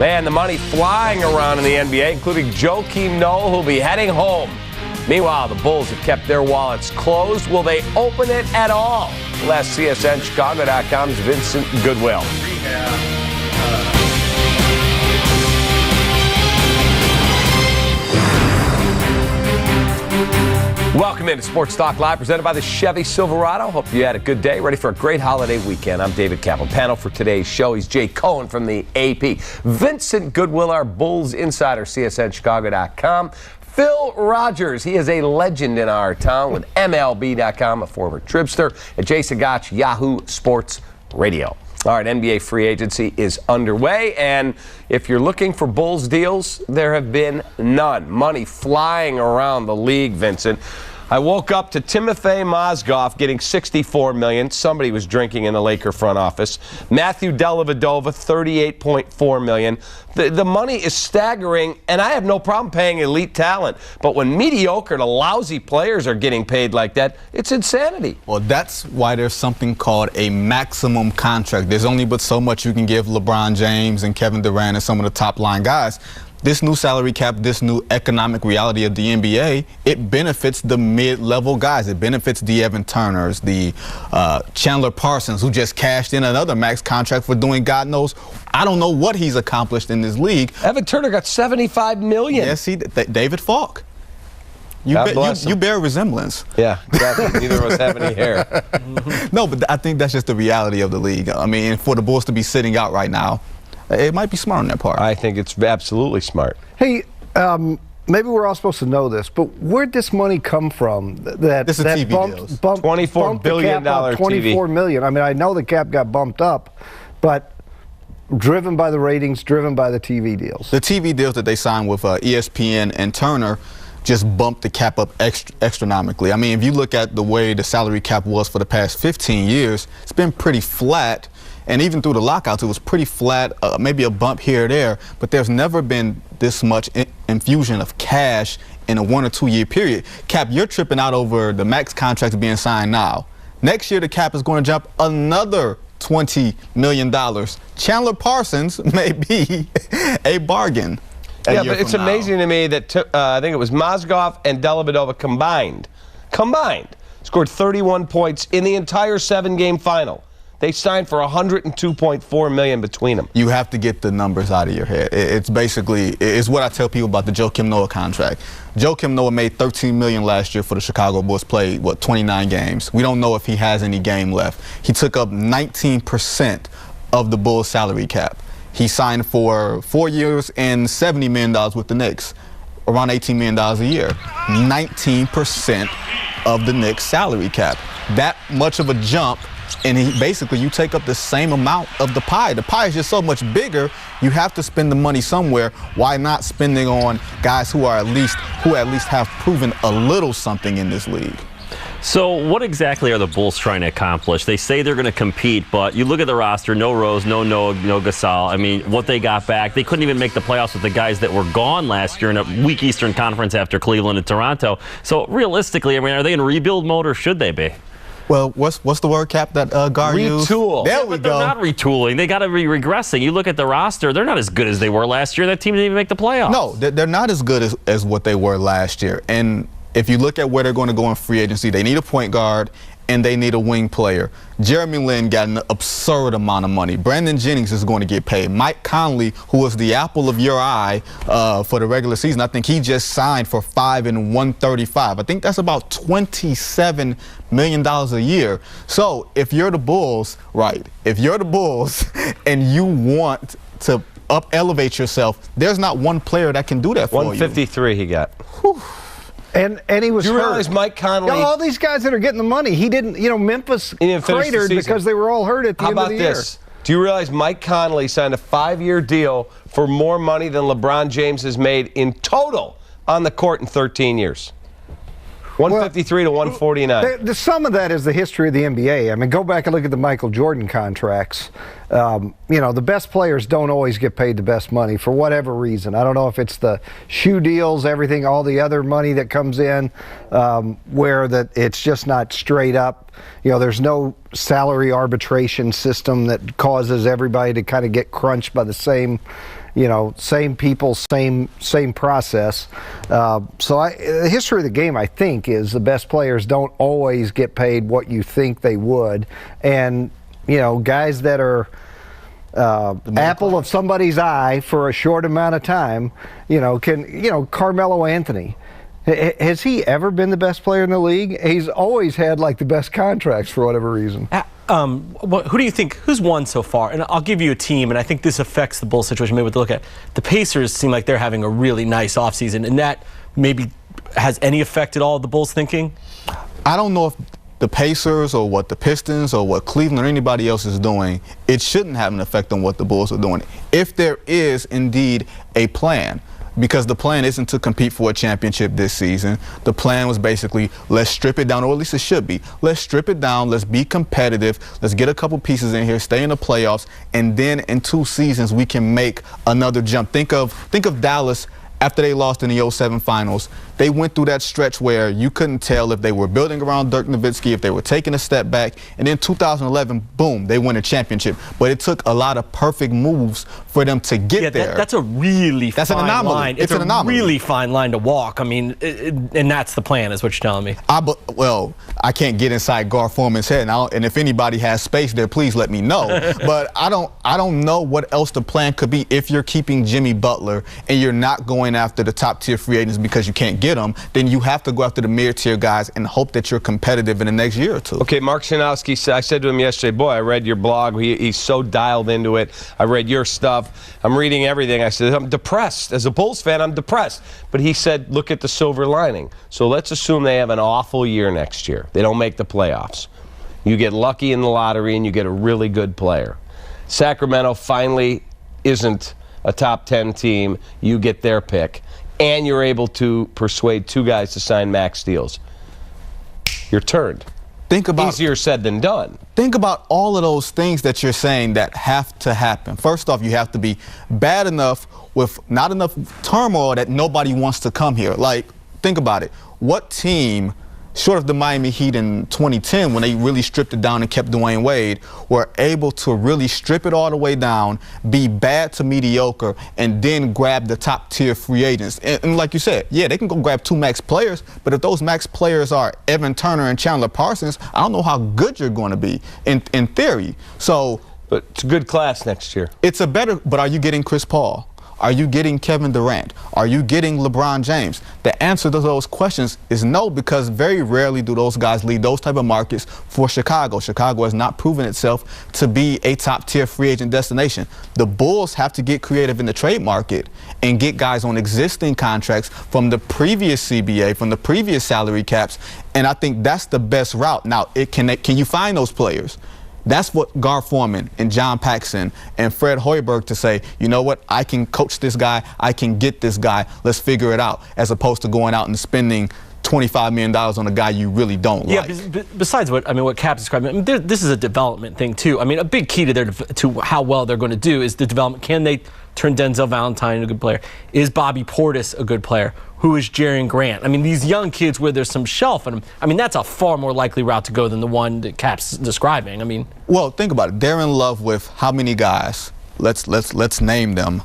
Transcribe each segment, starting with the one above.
Man, the money flying around in the NBA, including Joakim Noah, who'll be heading home. Meanwhile, the Bulls have kept their wallets closed. Will they open it at all? We'll ask CSNC-TV.com's Vincent Goodwill. Welcome into Sports Talk Live, presented by the Chevy Silverado. Hope you had a good day, ready for a great holiday weekend. I'm David Kappy. Panel for today's show, he's Jay Cohen from the AP. Vincent Goodwill, our Bulls insider, CSNC-TV.com. Phil Rogers, he is a legend in our town with MLB.com, a former Tribster. And Jason Gotch, Yahoo Sports Radio. All right, NBA free agency is underway, and if you're looking for Bulls deals, there have been none. Money flying around the league, Vincent. I woke up to Timofey Mozgov getting $64 million. Somebody was drinking in the Laker front office. Matthew Dellavedova, $38.4 million. The money is staggering, and I have no problem paying elite talent. But when mediocre to lousy players are getting paid like that, it's insanity. Well, that's why there's something called a maximum contract. There's only but so much you can give LeBron James and Kevin Durant and some of the top-line guys. This new salary cap, this new economic reality of the NBA, it benefits the mid-level guys. It benefits the Evan Turners, the Chandler Parsons, who just cashed in another max contract for doing God knows, I don't know what he's accomplished in this league. Evan Turner got $75 million. Yes, David Falk. You bear resemblance. Yeah, exactly. Neither of us have any hair. No, but I think that's just the reality of the league. I mean, for the Bulls to be sitting out right now, it might be smart on their part. I think it's absolutely smart. Hey, maybe we're all supposed to know this, but where'd this money come from? This is TV deals. $24 billion TV. $24 million. I mean, I know the cap got bumped up, but driven by the ratings, driven by the TV deals. The TV deals that they signed with ESPN and Turner just bumped the cap up astronomically. I mean, if you look at the way the salary cap was for the past 15 years, it's been pretty flat. And even through the lockouts, it was pretty flat, maybe a bump here or there, but there's never been this much infusion of cash in a 1 or 2 year period. Cap, you're tripping out over the max contracts being signed now. Next year, the cap is going to jump another $20 million. Chandler Parsons may be a bargain. Yeah, but it's amazing to me that I think it was Mozgov and Dellavedova combined, scored 31 points in the entire 7-game final. They signed for $102.4 million between them. You have to get the numbers out of your head. It's basically, it's what I tell people about the Joakim Noah contract. Joakim Noah made $13 million last year for the Chicago Bulls, played, 29 games. We don't know if he has any game left. He took up 19% of the Bulls salary cap. He signed for 4 years and $70 million with the Knicks, around $18 million a year. 19% of the Knicks salary cap. That much of a jump. And you take up the same amount of the pie. The pie is just so much bigger, you have to spend the money somewhere. Why not spending on guys who at least have proven a little something in this league? So what exactly are the Bulls trying to accomplish? They say they're going to compete, but you look at the roster, no Rose, no Noah, no Gasol. I mean, what they got back, they couldn't even make the playoffs with the guys that were gone last year in a weak Eastern Conference after Cleveland and Toronto. So realistically, I mean, are they in rebuild mode or should they be? Well, what's the word, Cap, that Gar used? Retool. There we go. They're not retooling. They got to be regressing. You look at the roster, they're not as good as they were last year. That team didn't even make the playoffs. No, they're not as good as what they were last year. And if you look at where they're going to go in free agency, they need a point guard and they need a wing player. Jeremy Lin got an absurd amount of money. Brandon Jennings is going to get paid. Mike Conley, who was the apple of your eye for the regular season, I think he just signed for $5 and $135. I think that's about $27 million a year. So if you're the Bulls, if you're the Bulls and you want to elevate yourself, there's not one player that can do that for you. 153 he got. Whew. And he was hurt. Do you realize Mike Conley? All these guys that are getting the money, he didn't, Memphis cratered because they were all hurt at the end of the year. How about this? Do you realize Mike Conley signed a 5-year deal for more money than LeBron James has made in total on the court in 13 years? 153 to 149. Some of that is the history of the NBA. I mean, go back and look at the Michael Jordan contracts. The best players don't always get paid the best money for whatever reason. I don't know if it's the shoe deals, everything, all the other money that comes in, where it's just not straight up. There's no salary arbitration system that causes everybody to kind of get crunched by the same same people, same process. The history of the game, I think, is the best players don't always get paid what you think they would, and guys that are apple of somebody's eye for a short amount of time, Carmelo Anthony. Has he ever been the best player in the league? He's always had like the best contracts for whatever reason. Who do you think, who's won so far? And I'll give you a team, and I think this affects the Bulls situation. Maybe we'll look at the Pacers. Seem like they're having a really nice offseason, and that maybe has any effect at all of the Bulls' thinking? I don't know if the Pacers or what the Pistons or what Cleveland or anybody else is doing, it shouldn't have an effect on what the Bulls are doing. If there is indeed a plan, because the plan isn't to compete for a championship this season. The plan was basically, let's strip it down, or at least it should be. Let's strip it down, let's be competitive, let's get a couple pieces in here, stay in the playoffs, and then in 2 seasons we can make another jump. Think of Dallas after they lost in the 07 finals. They went through that stretch where you couldn't tell if they were building around Dirk Nowitzki, if they were taking a step back, and then 2011, boom, they win a championship. But it took a lot of perfect moves for them to get there. That's a really fine line. It's an anomaly. Really fine line to walk. I mean, and that's the plan, is what you're telling me. Well, I can't get inside Gar Forman's head now, and if anybody has space there, please let me know. But I don't know what else the plan could be if you're keeping Jimmy Butler and you're not going after the top tier free agents because you can't get them. Then you have to go after the mid-tier guys and hope that you're competitive in the next year or two. Okay, Mark Shanowski said, I said to him yesterday, boy, I read your blog. He's so dialed into it. I read your stuff. I'm reading everything. I said, I'm depressed. As a Bulls fan, I'm depressed. But he said, look at the silver lining. So let's assume they have an awful year next year. They don't make the playoffs. You get lucky in the lottery and you get a really good player. Sacramento finally isn't a top 10 team. You get their pick. And you're able to persuade 2 guys to sign max deals. You're turned. Easier said than done. Think about all of those things that you're saying that have to happen. First off, you have to be bad enough with not enough turmoil that nobody wants to come here. Like, think about it. What team, short of the Miami Heat in 2010, when they really stripped it down and kept Dwayne Wade, were able to really strip it all the way down, be bad to mediocre, and then grab the top tier free agents. And like you said, yeah, they can go grab 2 max players, but if those max players are Evan Turner and Chandler Parsons, I don't know how good you're going to be in theory. So, but it's a good class next year. But are you getting Chris Paul? Are you getting Kevin Durant? Are you getting LeBron James? The answer to those questions is no, because very rarely do those guys lead those type of markets for Chicago. Chicago has not proven itself to be a top-tier free agent destination. The Bulls have to get creative in the trade market and get guys on existing contracts from the previous CBA, from the previous salary caps, and I think that's the best route. Now, can you find those players? That's what Gar Forman and John Paxson and Fred Hoiberg to say, you know what, I can coach this guy, I can get this guy, let's figure it out, as opposed to going out and spending $25 million on a guy you really don't like. Yeah, besides what Cap described, this is a development thing too. I mean, a big key to how well they're going to do is the development. Can they turn Denzel Valentine into a good player? Is Bobby Portis a good player? Who is Jaren Grant? I mean, these young kids where there's some shelf in them, I mean, that's a far more likely route to go than the one that Cap's describing. I mean, well, think about it. They're in love with how many guys? Let's name them.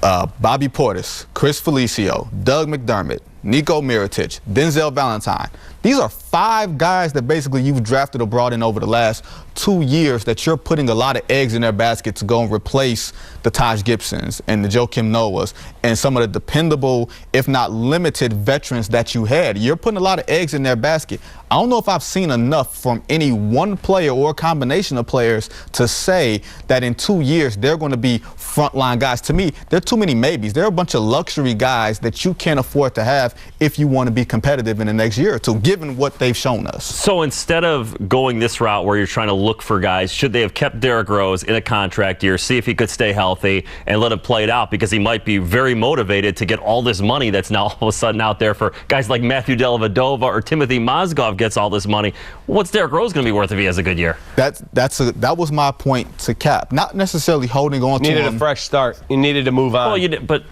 Bobby Portis, Chris Felicio, Doug McDermott, Nico Mirotic, Denzel Valentine. These are 5 guys that basically you've drafted or brought in over the last 2 years that you're putting a lot of eggs in their basket to go and replace the Taj Gibsons and the Joakim Noahs and some of the dependable, if not limited, veterans that you had. You're putting a lot of eggs in their basket. I don't know if I've seen enough from any one player or a combination of players to say that in 2 years they're going to be frontline guys. To me, there are too many maybes. There are a bunch of luxury guys that you can't afford to have if you want to be competitive in the next year or two, given what they've shown us. So instead of going this route where you're trying to look for guys, should they have kept Derrick Rose in a contract year, see if he could stay healthy, and let him play it out, because he might be very motivated to get all this money that's now all of a sudden out there for guys like Matthew Dellavedova or Timothy Mozgov gets all this money. What's Derrick Rose going to be worth if he has a good year? That was my point to Cap. Not necessarily holding on to him. You needed a fresh start. You needed to move on. Well, you did, but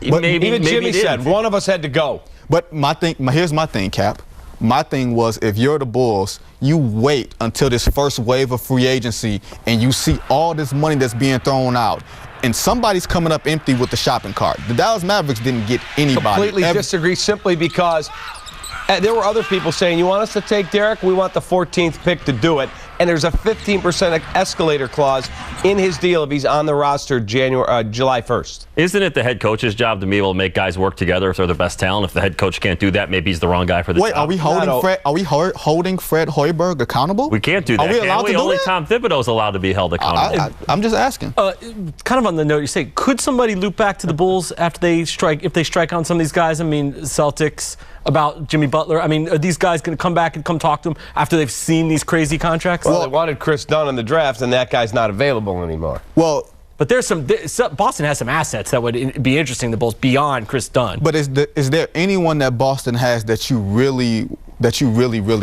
maybe Jimmy said one of us had to go. But here's my thing, Cap. My thing was, if you're the Bulls, you wait until this first wave of free agency and you see all this money that's being thrown out, and somebody's coming up empty with the shopping cart. The Dallas Mavericks didn't get anybody. Completely disagree, simply because there were other people saying, you want us to take Derek? We want the 14th pick to do it. And there's a 15% escalator clause in his deal if he's on the roster July 1st. Isn't it the head coach's job to be able to make guys work together if they're the best talent? If the head coach can't do that, maybe he's the wrong guy for the job. Wait, are we holding Fred Hoiberg accountable? We can't do that. Are we allowed to do Only that? Tom Thibodeau's allowed to be held accountable. I'm just asking. Kind of on the note you say, could somebody loop back to the Bulls after they strike, if they strike on some of these guys? I mean, Celtics, about Jimmy Butler. I mean, are these guys going to come back and come talk to them after they've seen these crazy contracts? Well, they wanted Chris Dunn in the draft, and that guy's not available anymore. Well, but Boston has some assets that would be interesting to the Bulls beyond Chris Dunn. but is there anyone that Boston has that you really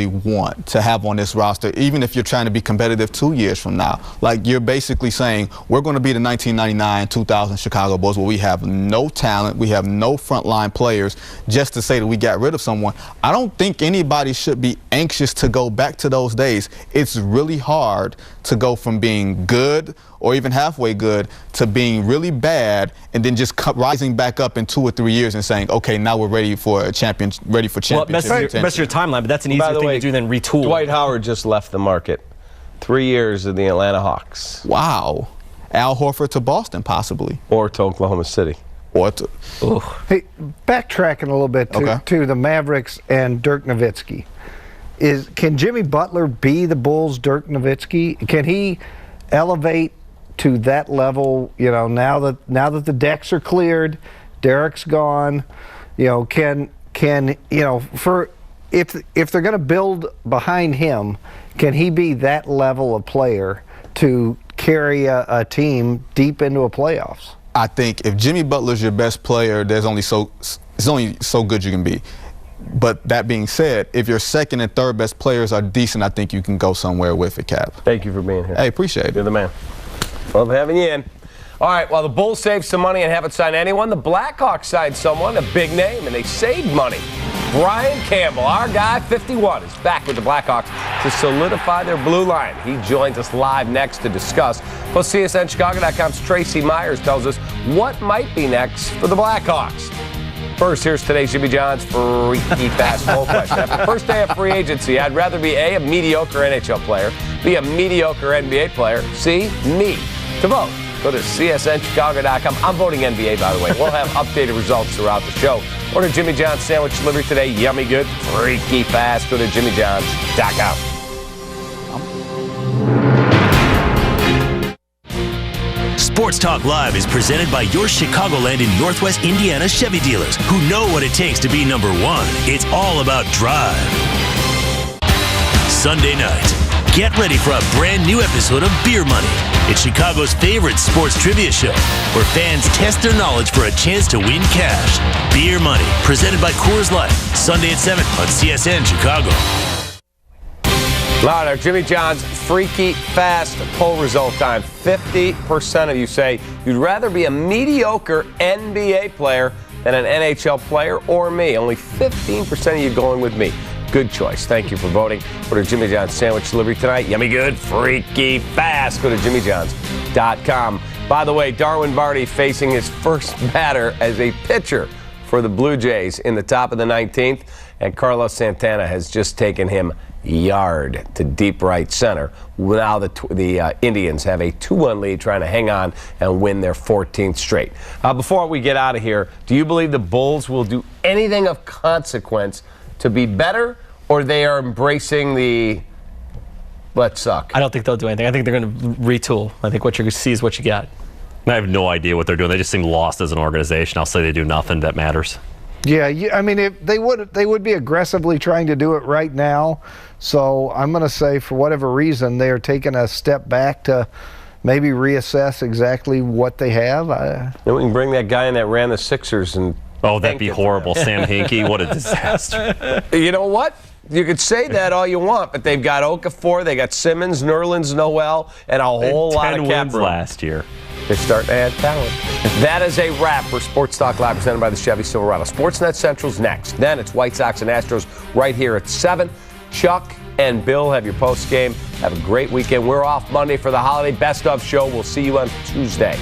want to have on this roster, even if you're trying to be competitive 2 years from now? Like, you're basically saying, we're going to be the 1999-2000 Chicago Bulls where we have no talent, we have no frontline players, just to say that we got rid of someone. I don't think anybody should be anxious to go back to those days. It's really hard to go from being good or even halfway good to being really bad and then just rising back up in 2 or 3 years and saying, okay, now we're ready for championship. Well, best your timeline, but that's an easier thing to do than retool. Dwight Howard just left the market. 3 years in the Atlanta Hawks. Wow. Al Horford to Boston, possibly. Or to Oklahoma City. Or to... Hey, backtracking a little bit to the Mavericks and Dirk Nowitzki. Can Jimmy Butler be the Bulls' Dirk Nowitzki? Can he elevate to that level? You know, now that the decks are cleared, Derek's gone. You know, can you know, for if they're going to build behind him, can he be that level of player to carry a team deep into a playoffs? I think if Jimmy Butler's your best player, it's only so good you can be. But that being said, if your second and third best players are decent, I think you can go somewhere with it, Cap. Thank you for being here. Hey, appreciate it. You're the man. Love having you in. All right, while the Bulls saved some money and haven't signed anyone, the Blackhawks signed someone, a big name, and they saved money. Brian Campbell, our guy, 51, is back with the Blackhawks to solidify their blue line. He joins us live next to discuss. Plus, CSNChicago.com's Tracy Myers tells us what might be next for the Blackhawks. First, here's today's Jimmy John's freaky fast poll question. After the first day of free agency, I'd rather be A, a mediocre NHL player, B, a mediocre NBA player, C, me. To vote, go to CSNChicago.com. I'm voting NBA, by the way. We'll have updated results throughout the show. Order Jimmy John's sandwich delivery today. Yummy good, freaky fast. Go to JimmyJohns.com. Sports Talk Live is presented by your Chicagoland and Northwest Indiana Chevy dealers who know what it takes to be number one. It's all about drive. Sunday night, get ready for a brand new episode of Beer Money. It's Chicago's favorite sports trivia show where fans test their knowledge for a chance to win cash. Beer Money, presented by Coors Light, Sunday at 7 on CSN Chicago. Louder, Jimmy John's freaky fast poll result time. 50% of you say you'd rather be a mediocre NBA player than an NHL player or me. Only 15% of you going with me. Good choice. Thank you for voting. Order Jimmy John's sandwich delivery tonight. Yummy good, freaky fast. Go to JimmyJohns.com. By the way, Darwin Barty facing his first batter as a pitcher for the Blue Jays in the top of the 19th. And Carlos Santana has just taken him yard to deep right center. Now the Indians have a 2-1 lead, trying to hang on and win their 14th straight. Before we get out of here, do you believe the Bulls will do anything of consequence to be better, or they are embracing the let's suck? I don't think they'll do anything. I think they're going to retool. I think what you're going to see is what you got. I have no idea what they're doing. They just seem lost as an organization. I'll say they do nothing that matters. Yeah, I mean, they would be aggressively trying to do it right now. So I'm going to say, for whatever reason, they are taking a step back to maybe reassess exactly what they have. Then we can bring that guy in that ran the Sixers and. Oh, that'd be horrible. Sam Hinkie, what a disaster. You know what? You could say that all you want, but they've got Okafor, they got Simmons, Nerlens, Noel, and a whole lot of cap room. 10 wins last year. They're starting to add talent. That is a wrap for Sports Talk Live, presented by the Chevy Silverado. Sportsnet Central's next. Then it's White Sox and Astros right here at 7. Chuck and Bill have your post game. Have a great weekend. We're off Monday for the holiday best of show. We'll see you on Tuesday.